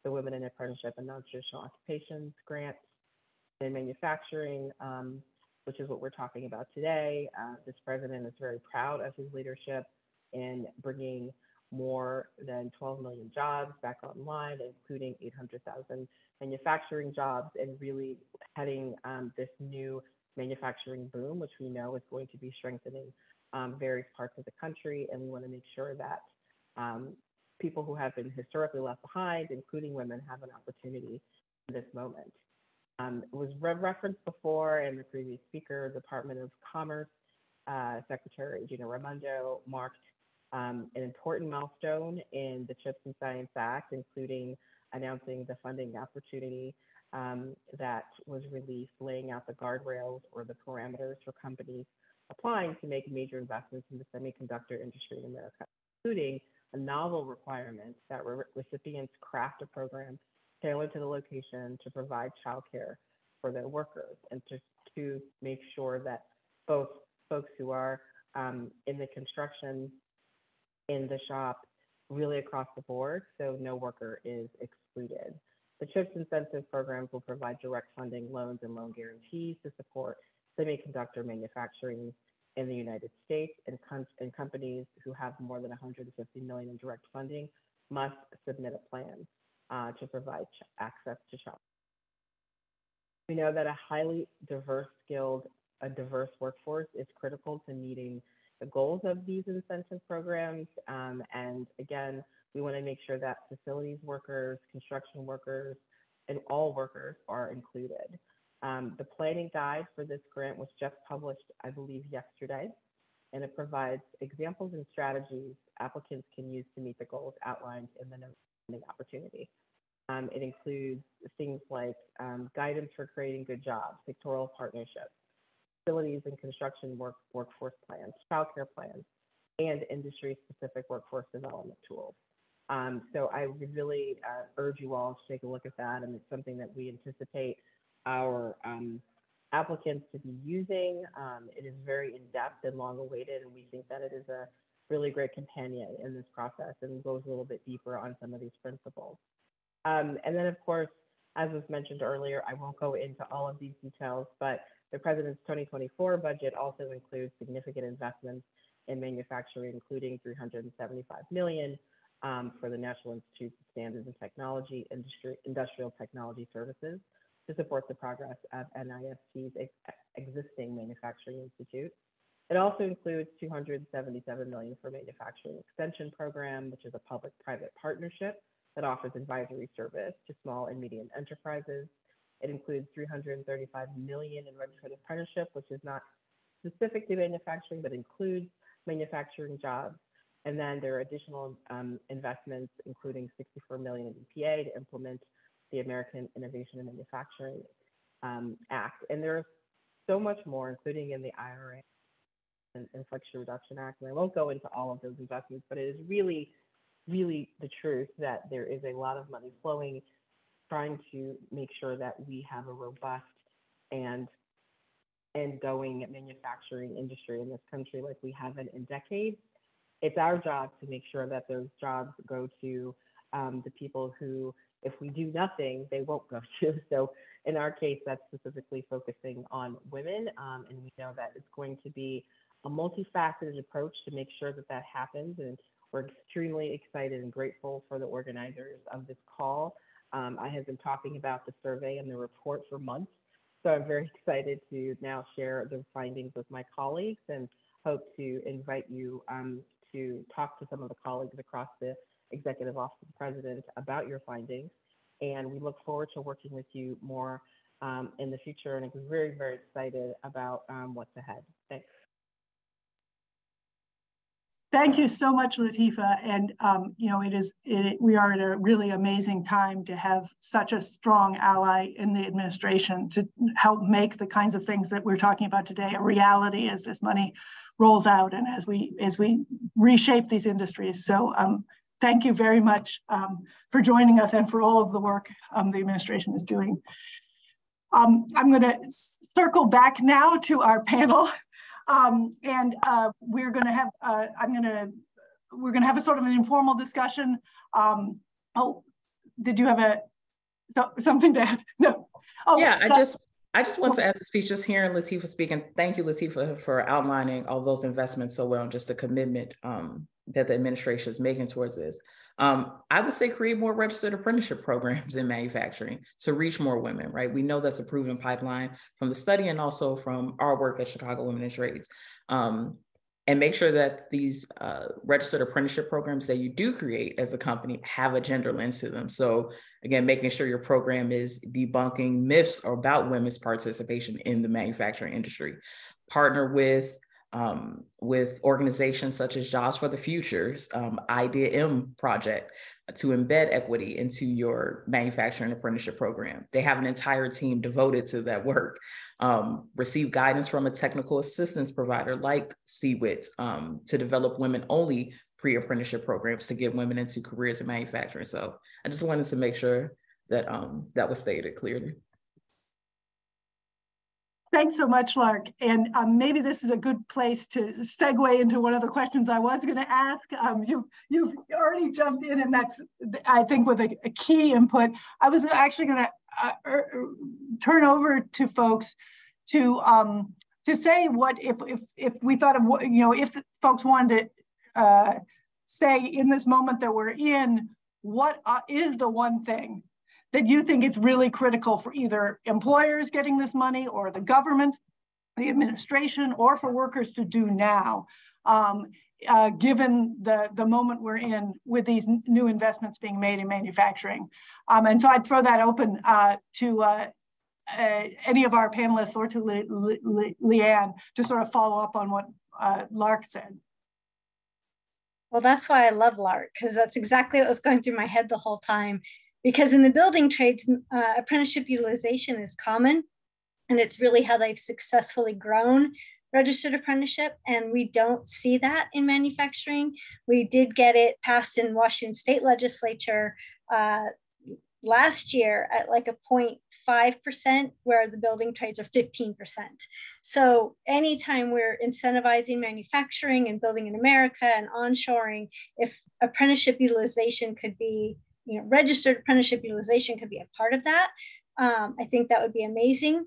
the Women in Apprenticeship and Non-Traditional Occupations grants in manufacturing, which is what we're talking about today. This president is very proud of his leadership in bringing more than 12 million jobs back online, including 800,000 manufacturing jobs, and really heading this new manufacturing boom, which we know is going to be strengthening various parts of the country. And we want to make sure that people who have been historically left behind, including women, have an opportunity in this moment. It was referenced before in the previous speaker, Department of Commerce Secretary Gina Raimondo marked an important milestone in the CHIPS and Science Act, including announcing the funding opportunity that was released, laying out the guardrails or the parameters for companies applying to make major investments in the semiconductor industry in America, including a novel requirement that recipients craft a program tailored to the location to provide childcare for their workers, and to make sure that both folks who are in the construction, in the shop, really across the board, so no worker is excluded. The CHIPS incentive programs will provide direct funding, loans, and loan guarantees to support semiconductor manufacturing in the United States, and companies who have more than 150 million in direct funding must submit a plan to provide access to child. We know that a highly diverse workforce is critical to meeting the goals of these incentive programs. And again, we want to make sure that facilities workers, construction workers, and all workers are included. The planning guide for this grant was just published, I believe, yesterday, and it provides examples and strategies applicants can use to meet the goals outlined in the funding opportunity. It includes things like guidance for creating good jobs, sectoral partnerships, facilities and construction workforce plans, childcare plans, and industry-specific workforce development tools. So I would really urge you all to take a look at that, and it's something that we anticipate our applicants to be using. It is very in-depth and long-awaited, and we think that it is a really great companion in this process and goes a little bit deeper on some of these principles. And then, of course, as was mentioned earlier, I won't go into all of these details, but the President's 2024 budget also includes significant investments in manufacturing, including $375 million for the National Institute of Standards and Technology, Industrial Technology Services, to support the progress of NIST's existing manufacturing institute. It also includes $277 million for Manufacturing Extension Program, which is a public-private partnership that offers advisory service to small and medium enterprises. It includes $335 million in registered apprenticeship, which is not specific to manufacturing, but includes manufacturing jobs. And then there are additional investments, including $64 million in EPA to implement the American Innovation and Manufacturing Act. And there's so much more, including in the IRA and Inflation Reduction Act. And I won't go into all of those investments, but it is really the truth that there is a lot of money flowing, trying to make sure that we have a robust and going manufacturing industry in this country like we haven't in decades. It's our job to make sure that those jobs go to the people who, if we do nothing, they won't go to. So in our case, that's specifically focusing on women. And we know that it's going to be a multifaceted approach to make sure that that happens. And we're extremely excited and grateful for the organizers of this call. I have been talking about the survey and the report for months, so I'm very excited to now share the findings with my colleagues, and hope to invite you to talk to some of the colleagues across the Executive Office of the President about your findings. And we look forward to working with you more in the future, and I'm very, very excited about what's ahead. Thanks. Thank you so much, Latifa. And you know, we are at a really amazing time to have such a strong ally in the administration to help make the kinds of things that we're talking about today a reality as this money rolls out and as we reshape these industries. So thank you very much for joining us and for all of the work the administration is doing. I'm going to circle back now to our panel. We're going to have a sort of an informal discussion. Oh, did you have something to add? No. Oh, yeah, I just want to add the speech, just hearing Latifa speak, and thank you, Latifa, for outlining all those investments so well, and just the commitment that the administration is making towards this. I would say create more registered apprenticeship programs in manufacturing to reach more women, right? We know that's a proven pipeline from the study and also from our work at Chicago Women in Trades. And make sure that these registered apprenticeship programs that you do create as a company have a gender lens to them. So again, making sure your program is debunking myths about women's participation in the manufacturing industry. Partner with with organizations such as Jobs for the Future's Idea M project to embed equity into your manufacturing apprenticeship program. They have an entire team devoted to that work. Receive guidance from a technical assistance provider like CWIT to develop women-only pre-apprenticeship programs to get women into careers in manufacturing. So I just wanted to make sure that that was stated clearly. Thanks so much, Lark. And maybe this is a good place to segue into one of the questions I was going to ask. You've already jumped in, and that's, I think, with a key input. I was actually going to turn over to folks to say what if we thought of what, if folks wanted to say in this moment that we're in, what is the one thing that you think is really critical for either employers getting this money or the government, the administration, or for workers to do now, given the moment we're in with these new investments being made in manufacturing. And so I'd throw that open to any of our panelists or to Leanne to sort of follow up on what Lark said. Well, that's why I love Lark, because that's exactly what was going through my head the whole time. Because in the building trades, apprenticeship utilization is common, and it's really how they've successfully grown registered apprenticeship, and we don't see that in manufacturing. We did get it passed in Washington State Legislature last year at like a 0.5%, where the building trades are 15%. So anytime we're incentivizing manufacturing and building in America and onshoring, if apprenticeship utilization could be, registered apprenticeship utilization could be a part of that, I think that would be amazing,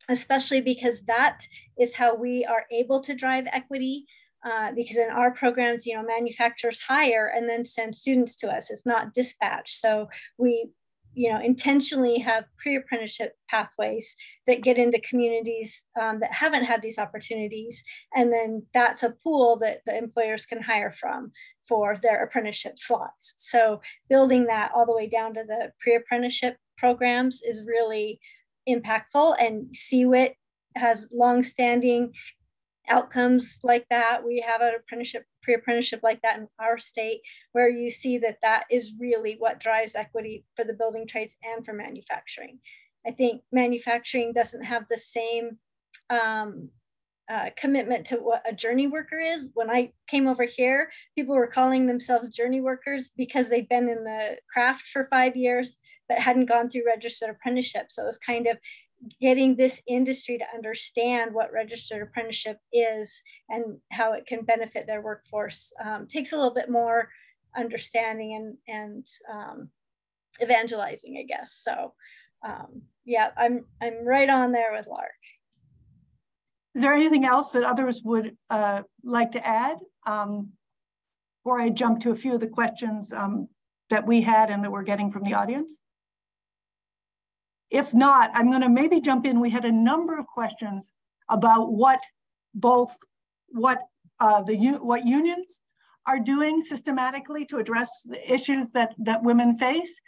especially because that is how we are able to drive equity. Because in our programs, manufacturers hire and then send students to us. It's not dispatch. So we, intentionally have pre-apprenticeship pathways that get into communities that haven't had these opportunities. And then that's a pool that the employers can hire from for their apprenticeship slots. So building that all the way down to the pre-apprenticeship programs is really impactful. And CWIT has longstanding outcomes like that. We have an pre-apprenticeship like that in our state, where you see that is really what drives equity for the building trades and for manufacturing. I think manufacturing doesn't have the same commitment to what a journey worker is. When I came over here, people were calling themselves journey workers because they'd been in the craft for 5 years, but hadn't gone through registered apprenticeship. So it was kind of getting this industry to understand what registered apprenticeship is and how it can benefit their workforce. Takes a little bit more understanding and evangelizing, I guess. So yeah, I'm right on there with Lark. Is there anything else that others would like to add? Before I jump to a few of the questions that we had and that we're getting from the audience? If not, I'm going to maybe jump in. We had a number of questions about what unions are doing systematically to address the issues that women face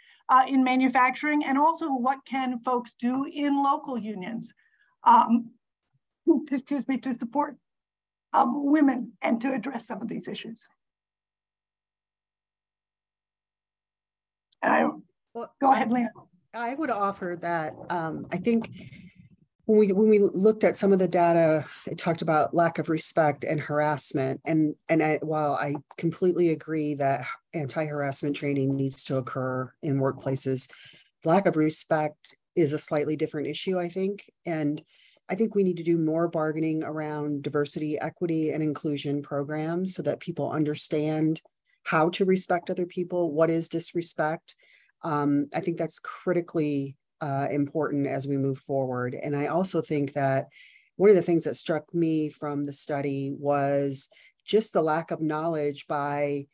in manufacturing, and also what can folks do in local unions, to support women and to address some of these issues. Go ahead, Leanne. I would offer that I think when we looked at some of the data, it talked about lack of respect and harassment. And while I completely agree that anti-harassment training needs to occur in workplaces, lack of respect is a slightly different issue, I think. And I think we need to do more bargaining around diversity, equity, and inclusion programs so that people understand how to respect other people, what is disrespect. I think that's critically important as we move forward. And I also think that one of the things that struck me from the study was just the lack of knowledge by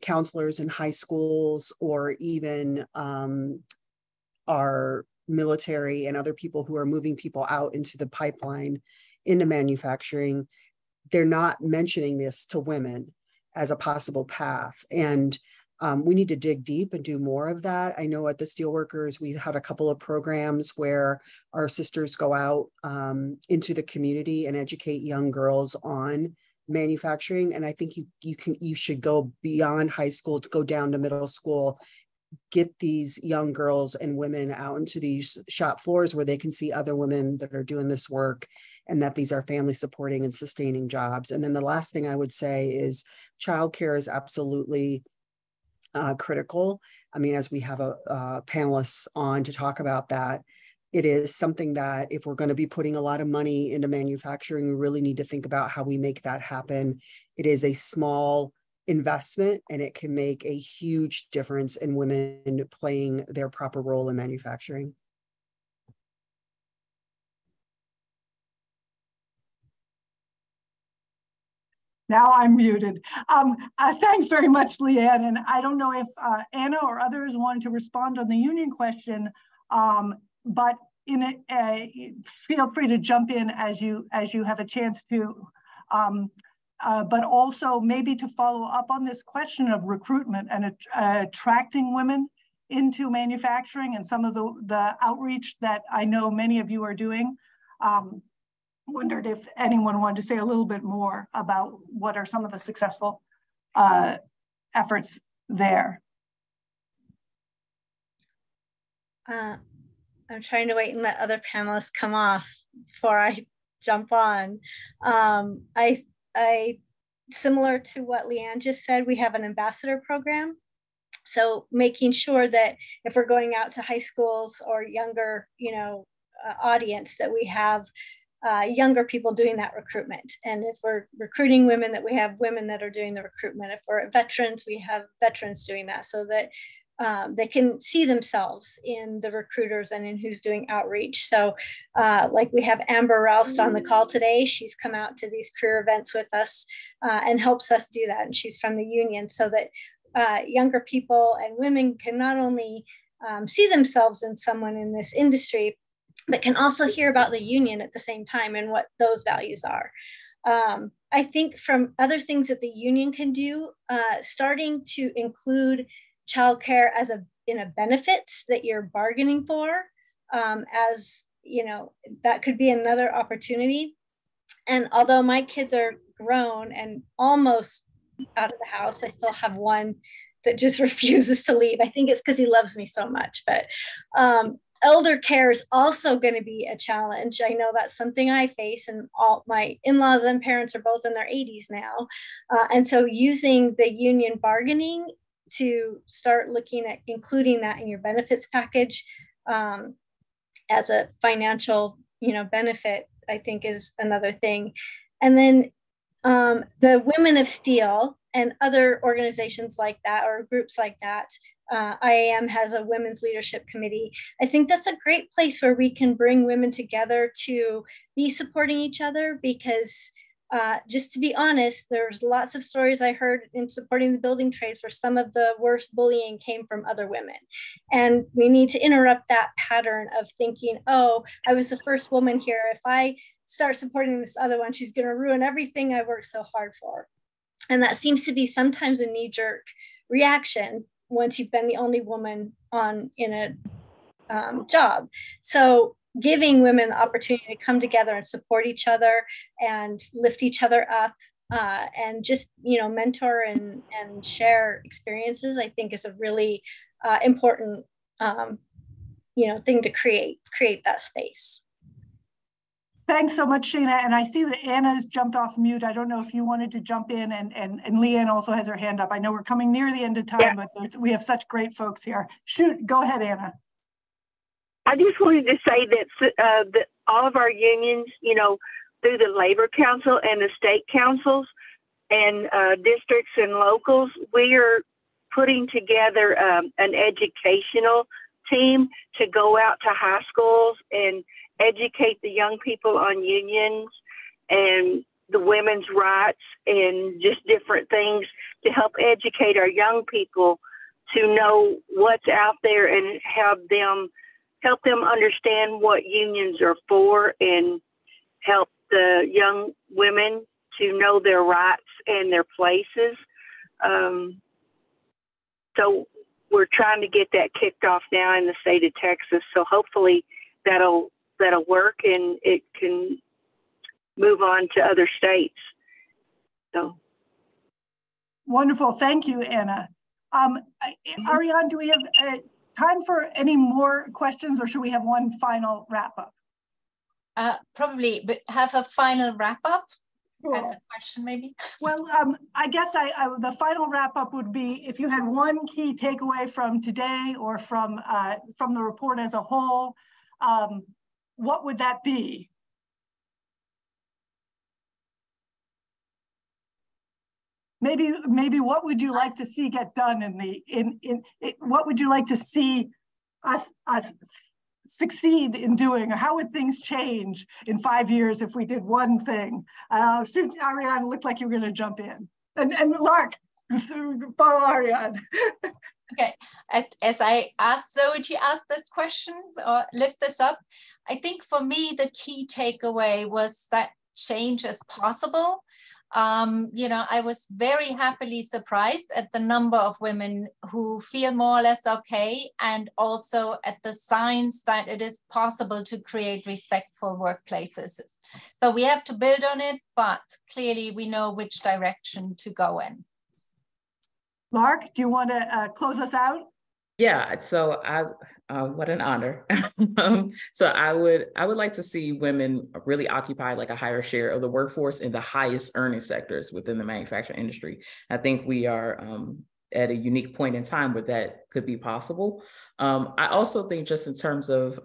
counselors in high schools, or even our military and other people who are moving people out into the pipeline into manufacturing. They're not mentioning this to women as a possible path. And We need to dig deep and do more of that. I know at the Steelworkers, we've had a couple of programs where our sisters go out into the community and educate young girls on manufacturing. And I think you should go beyond high school to go down to middle school, get these young girls and women out into these shop floors where they can see other women that are doing this work, and that these are family supporting and sustaining jobs. And then the last thing I would say is childcare is absolutely critical. I mean, as we have a panelists on to talk about that, it is something that if we're going to be putting a lot of money into manufacturing, we really need to think about how we make that happen. It is a small investment, and it can make a huge difference in women playing their proper role in manufacturing. Now I'm muted. Thanks very much, Leanne. And I don't know if Anna or others want to respond on the union question, but feel free to jump in as you have a chance to. But also maybe to follow up on this question of recruitment and attracting women into manufacturing and some of the outreach that I know many of you are doing. Wondered if anyone wanted to say a little bit more about what are some of the successful efforts there. I'm trying to wait and let other panelists come off before I jump on. I similar to what Leanne just said, we have an ambassador program. So making sure that if we're going out to high schools or younger, audience, that we have younger people doing that recruitment. And if we're recruiting women, that we have women that are doing the recruitment. If we're veterans, we have veterans doing that, so that they can see themselves in the recruiters and in who's doing outreach. So like we have Amber Roust on the call today. She's come out to these career events with us and helps us do that. And she's from the union, so that younger people and women can not only see themselves in someone in this industry, but can also hear about the union at the same time and what those values are. I think from other things that the union can do, starting to include childcare as in a benefits that you're bargaining for, as that could be another opportunity. And although my kids are grown and almost out of the house, I still have one that just refuses to leave. I think it's because he loves me so much, but elder care is also going to be a challenge. I know that's something I face, and all my in-laws and parents are both in their 80s now. And so using the union bargaining to start looking at including that in your benefits package as a financial, benefit, I think is another thing. And then the Women of Steel and other organizations like that, or groups like that, IAM has a women's leadership committee. I think that's a great place where we can bring women together to be supporting each other, because just to be honest, there's lots of stories I heard in supporting the building trades where some of the worst bullying came from other women. And we need to interrupt that pattern of thinking, oh, I was the first woman here. If I start supporting this other one, she's going to ruin everything I worked so hard for. And that seems to be sometimes a knee-jerk reaction once you've been the only woman in a job. So giving women the opportunity to come together and support each other and lift each other up and just, mentor and share experiences, I think is a really important, thing to create that space. Thanks so much, Shana. And I see that Anna's jumped off mute. I don't know if you wanted to jump in, and Leanne also has her hand up. I know we're coming near the end of time, yeah, but we have such great folks here. Shoot, go ahead, Anna. I just wanted to say that all of our unions, through the Labor Council and the state councils and districts and locals, we are putting together an educational team to go out to high schools and educate the young people on unions and the women's rights and just different things to help educate our young people to know what's out there and help them understand what unions are for, and help the young women to know their rights and their places. so we're trying to get that kicked off now in the state of Texas. So hopefully that'll work and it can move on to other states. So wonderful. Thank you, Anna. Ariane, do we have time for any more questions, or should we have one final wrap up? Probably, but have a final wrap up. Cool. As a question, maybe. Well, I guess the final wrap up would be, if you had one key takeaway from today or from the report as a whole, what would that be? Maybe what would you like to see get done what would you like to see us succeed in doing, or how would things change in 5 years if we did one thing? Ariane, looked like you were going to jump in, and Lark, follow Ariane. Okay, as I asked Zoe to ask this question or lift this up, I think for me the key takeaway was that change is possible. I was very happily surprised at the number of women who feel more or less okay, and also at the signs that it is possible to create respectful workplaces. So we have to build on it, but clearly we know which direction to go in. Lark, do you want to close us out? Yeah, so what an honor. So I would like to see women really occupy like a higher share of the workforce in the highest earning sectors within the manufacturing industry. I think we are at a unique point in time where that could be possible. I also think just in terms of,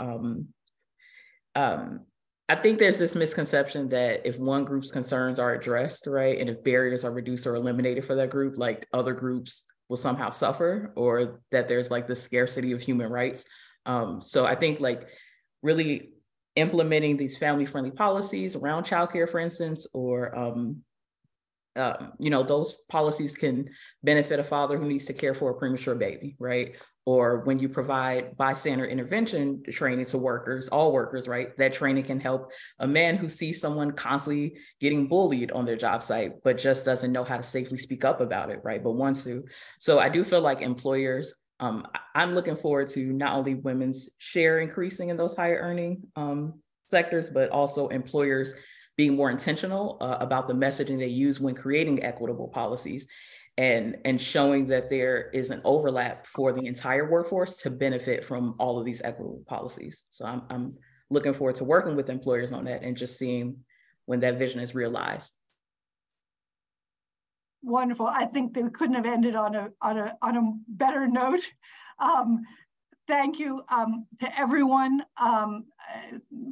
I think there's this misconception that if one group's concerns are addressed, right, and if barriers are reduced or eliminated for that group, like other groups will somehow suffer, or that there's like the scarcity of human rights. So I think like really implementing these family-friendly policies around childcare, for instance, or those policies can benefit a father who needs to care for a premature baby, right? Or when you provide bystander intervention training to workers, all workers, right? That training can help a man who sees someone constantly getting bullied on their job site, but just doesn't know how to safely speak up about it, right? But wants to. So I do feel like employers, I'm looking forward to not only women's share increasing in those higher earning sectors, but also employers being more intentional about the messaging they use when creating equitable policies, and showing that there is an overlap for the entire workforce to benefit from all of these equitable policies. So I'm looking forward to working with employers on that and just seeing when that vision is realized. Wonderful. I think they couldn't have ended on a better note. Thank you to everyone.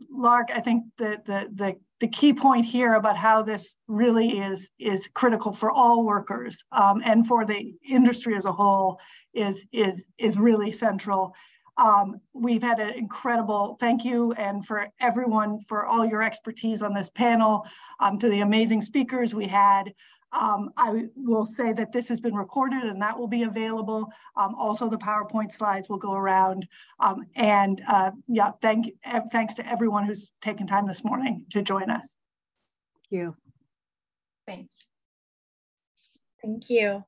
Lark, I think the key point here about how this really is critical for all workers and for the industry as a whole is really central. We've had an incredible thank you, and for everyone for all your expertise on this panel, to the amazing speakers we had. I will say that this has been recorded and that will be available. Also, the PowerPoint slides will go around. Yeah, thanks to everyone who's taken time this morning to join us. Thank you. Thank you. Thank you.